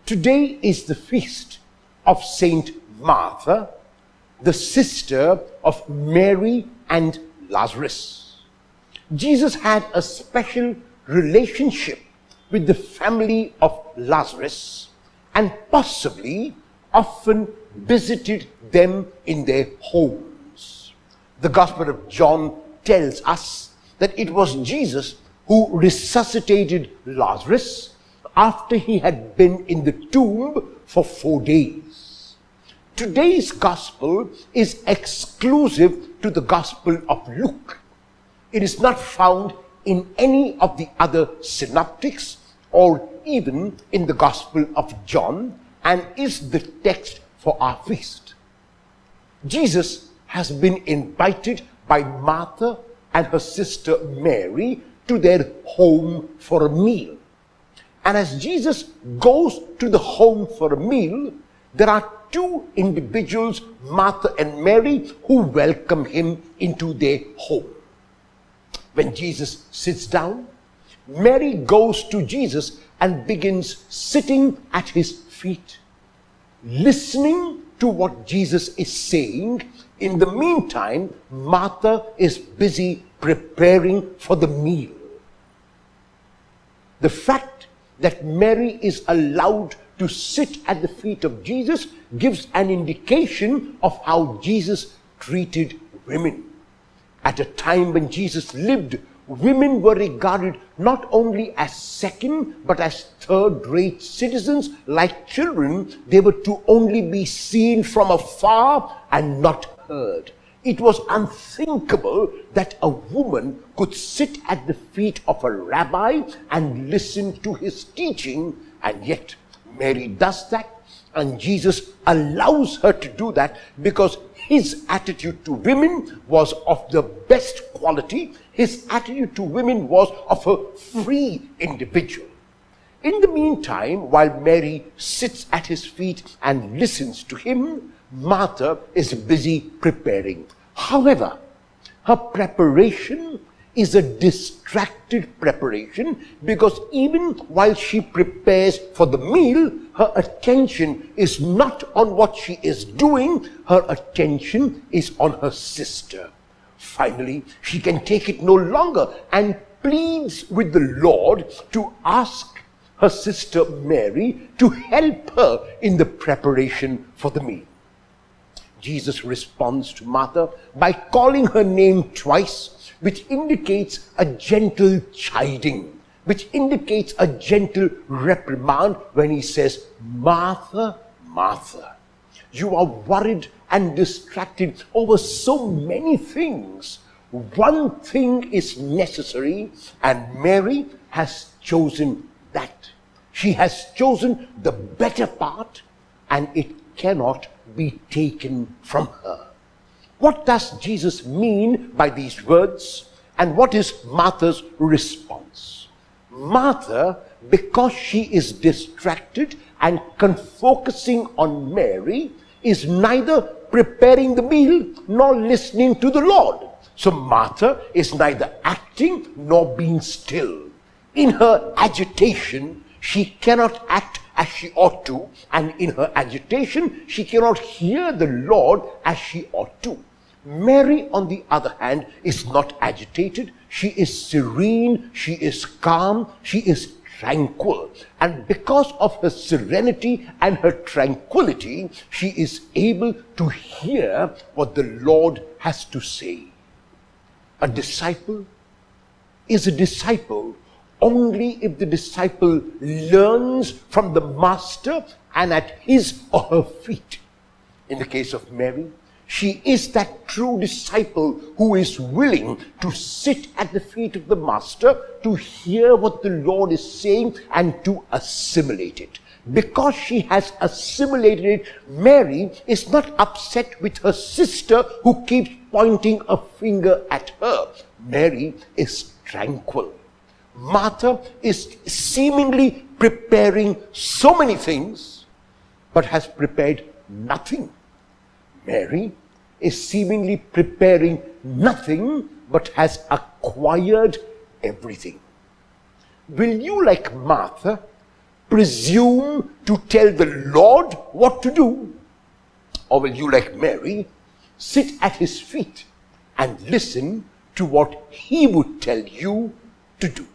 Today is the feast of Saint Martha, the sister of Mary and Lazarus. Jesus had a special relationship with the family of Lazarus and possibly often visited them in their homes. The Gospel of John tells us that it was Jesus who resuscitated Lazarus after he had been in the tomb for 4 days. Today's Gospel is exclusive to the Gospel of Luke. It is not found in any of the other synoptics or even in the Gospel of John, and is the text for our feast. Jesus has been invited by Martha and her sister Mary to their home for a meal. And as Jesus goes to the home for a meal, there are two individuals, Martha and Mary, who welcome him into their home. When Jesus sits down, Mary goes to Jesus and begins sitting at his feet, listening to what Jesus is saying. In the meantime, Martha is busy preparing for the meal. The fact that Mary is allowed to sit at the feet of Jesus gives an indication of how Jesus treated women. At a time when Jesus lived, women were regarded not only as second but as third-rate citizens. Like children, they were to only be seen from afar and not heard. It was unthinkable that a woman could sit at the feet of a rabbi and listen to his teaching, and yet Mary does that, and Jesus allows her to do that because his attitude to women was of the best quality. His attitude to women was of a free individual. In the meantime, while Mary sits at his feet and listens to him, Martha is busy preparing. However, her preparation is a distracted preparation, because even while she prepares for the meal, her attention is not on what she is doing. Her attention is on her sister. Finally, she can take it no longer and pleads with the Lord to ask her sister Mary to help her in the preparation for the meal. Jesus responds to Martha by calling her name twice, which indicates a gentle chiding, which indicates a gentle reprimand when he says, "Martha, Martha, you are worried and distracted over so many things. One thing is necessary, and Mary has chosen that. She has chosen the better part, and it cannot be taken from her." What does Jesus mean by these words? And what is Martha's response? Martha, because she is distracted and focusing on Mary, is neither preparing the meal nor listening to the Lord. So Martha is neither acting nor being still. In her agitation, she cannot act as she ought to, and in her agitation, she cannot hear the Lord as she ought to. Mary, on the other hand, is not agitated. She is serene, she is calm, she is tranquil. And because of her serenity and her tranquility, she is able to hear what the Lord has to say. A disciple is a disciple only if the disciple learns from the master and at his or her feet. In the case of Mary, she is that true disciple who is willing to sit at the feet of the master, to hear what the Lord is saying and to assimilate it. Because she has assimilated it, Mary is not upset with her sister who keeps pointing a finger at her. Mary is tranquil. Martha is seemingly preparing so many things, but has prepared nothing. Mary is seemingly preparing nothing, but has acquired everything. Will you, like Martha, presume to tell the Lord what to do? Or will you, like Mary, sit at his feet and listen to what he would tell you to do?